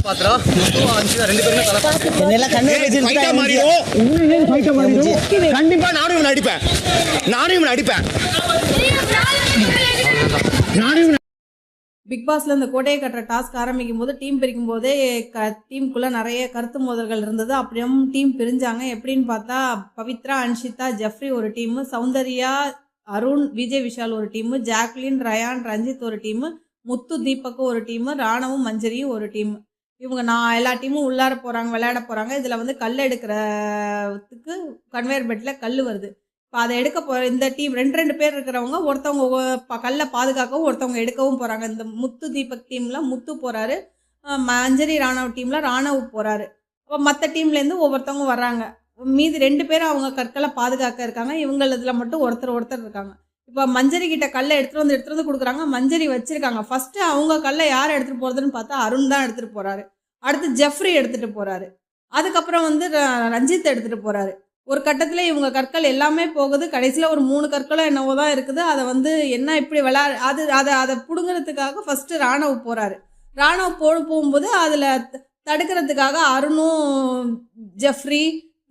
தலை பாத்திரா ரெண்டு பேருமே கண்டிப்பா நானும் அடிப்பேன். பிக் பாஸ்ல இந்த கோட்டையை கட்டுற டாஸ்க் ஆரம்பிக்கும் போது டீம் பிரிக்கும் போதே டீமுக்குள்ள நிறைய கருத்து மோதல்கள் இருந்தது. அப்படியும் டீம் பிரிஞ்சாங்க. எப்படின்னு பார்த்தா பவித்ரா, அன்ஷிதா, ஜெஃப்ரி ஒரு டீமு, சௌந்தர்யா, அருண், விஜய் விஷால் ஒரு டீமு, ஜாக்லின், ரயான், ரஞ்சித் ஒரு டீமு, முத்து, தீபக்கும் ஒரு டீமு, ராணவும் மஞ்சரியும் ஒரு டீமு. இவங்க எல்லா டீமும் உள்ளார போகிறாங்க, விளையாட போகிறாங்க. இதில் வந்து கல் எடுக்கிறதுக்கு கன்வேயர் பெல்ட்டில் கல் வருது. இப்போ அதை எடுக்க போகிற இந்த டீம் ரெண்டு பேர் இருக்கிறவங்க ஒருத்தவங்க கல்லை பாதுகாக்கவும் ஒருத்தவங்க எடுக்கவும் போகிறாங்க. இந்த முத்து தீபக் டீமில் முத்து போகிறாரு, மஞ்சரி ராணவ் டீமில் ராணவ் போகிறாரு. அப்போ மற்ற டீம்லேருந்து ஒவ்வொருத்தவங்க வர்றாங்க. மீதி 2 பேரும் அவங்க கற்களை பாதுகாக்க இருக்காங்க. இவங்களதில் மட்டும் ஒருத்தர் இருக்காங்க. இப்போ மஞ்சரி கிட்ட கல்லை எடுத்துகிட்டு வந்து கொடுக்குறாங்க. மஞ்சரி வச்சுருக்காங்க. ஃபஸ்ட்டு அவங்க கல்லை யார் எடுத்துகிட்டு போகிறதுன்னு பார்த்தா அருண் தான் எடுத்துகிட்டு போகிறாரு. அடுத்து ஜெஃப்ரி எடுத்துகிட்டு போகிறாரு. அதுக்கப்புறம் வந்து ரஞ்சித் எடுத்துகிட்டு போகிறாரு. ஒரு கட்டத்தில் இவங்க கற்கள் எல்லாமே போகுது. கடைசியில் ஒரு 3 கற்களோ என்னவோ தான் இருக்குது. அதை வந்து என்ன இப்படி அதை பிடுங்கிறதுக்காக ஃபஸ்ட்டு ராணவ் போகிறாரு. ராணவ் போகும்போது அதில் தடுக்கிறதுக்காக அருணும் ஜெஃப்ரி,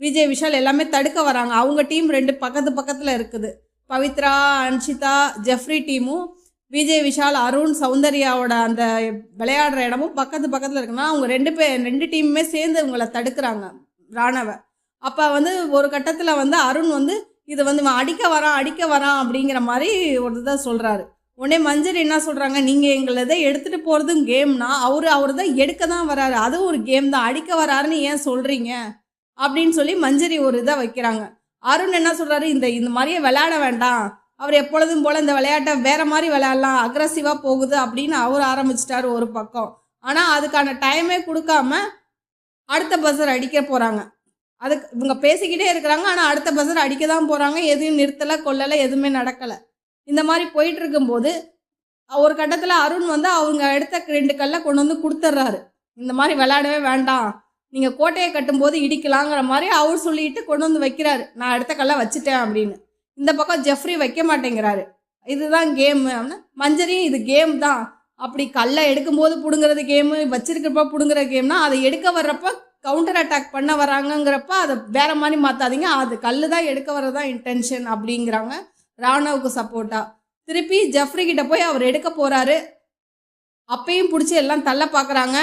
விஜய் விஷால் எல்லாமே தடுக்க வராங்க. அவங்க டீம் 2 பக்கத்தில் இருக்குது. பவித்ரா, அன்ஷிதா, ஜெஃப்ரி டீமும் விஜய் விஷால், அருண், சௌந்தர்யாவோட அந்த விளையாடுற இடமும் பக்கத்தில் இருக்குன்னா அவங்க 2 டீமுமே சேர்ந்து இவங்களை தடுக்கிறாங்க ராணவை. அப்போ வந்து ஒரு கட்டத்தில் வந்து அருண் வந்து இது வந்து அடிக்க வரான் அப்படிங்கிற மாதிரி ஒரு இதை சொல்கிறாரு. உடனே மஞ்சரி என்ன சொல்கிறாங்க, நீங்கள் எங்களதை எடுத்துகிட்டு போகிறதும் கேம்னா அவர் தான் எடுக்க தான் வராரு, அதுவும் ஒரு கேம் தான், அடிக்க வராருன்னு ஏன் சொல்கிறீங்க அப்படின்னு சொல்லி மஞ்சரி ஒரு இதை வைக்கிறாங்க. அருண் என்ன சொல்கிறாரு, இந்த மாதிரியே விளையாட வேண்டாம், அவர் எப்பொழுதும் போல் இந்த விளையாட்டை வேறு மாதிரி விளையாடலாம், அக்ரஸிவாக போகுது அப்படின்னு அவர் ஆரம்பிச்சிட்டாரு ஒரு பக்கம். ஆனால் அதுக்கான டைமே கொடுக்காம அடுத்த பஸ்ஸர் அடிக்க போகிறாங்க. அதுக்கு இவங்க பேசிக்கிட்டே இருக்கிறாங்க. ஆனால் அடுத்த பஸ்ஸர் அடிக்க தான் போகிறாங்க. எதையும் நிறுத்தலை, கொல்லலை, எதுவுமே நடக்கலை. இந்த மாதிரி போயிட்டு இருக்கும்போது ஒரு கட்டத்தில் அருண் வந்து அவங்க எடுத்த 2 கல்லை கொண்டு வந்து கொடுத்துட்றாரு. இந்த மாதிரி விளையாடவே வேண்டாம், நீங்கள் கோட்டையை கட்டும்போது இடிக்கலாங்கிற மாதிரி அவர் சொல்லிட்டு கொண்டு வந்து வைக்கிறாரு. நான் எடுத்த கல்லை வச்சுட்டேன் அப்படின்னு. இந்த பக்கம் ஜெஃப்ரி வைக்க மாட்டேங்கிறாரு. இதுதான் கேமு அப்படின்னா மஞ்சரியும் இது கேம் தான், அப்படி கல்லை எடுக்கும்போது பிடுங்கிறது கேமு, வச்சிருக்கிறப்ப பிடுங்குற கேம்னா அதை எடுக்க வர்றப்ப கவுண்டர் அட்டாக் பண்ண வராங்கங்கிறப்ப அதை வேற மாதிரி மாற்றாதீங்க, அது கல் தான் எடுக்க வர்றதான் இன்டென்ஷன் அப்படிங்கிறாங்க ராணவுக்கு சப்போர்ட்டா. திருப்பி ஜெஃப்ரி கிட்ட போய் அவர் எடுக்க போகிறாரு. அப்பையும் பிடிச்சி எல்லாம் தள்ள பார்க்குறாங்க.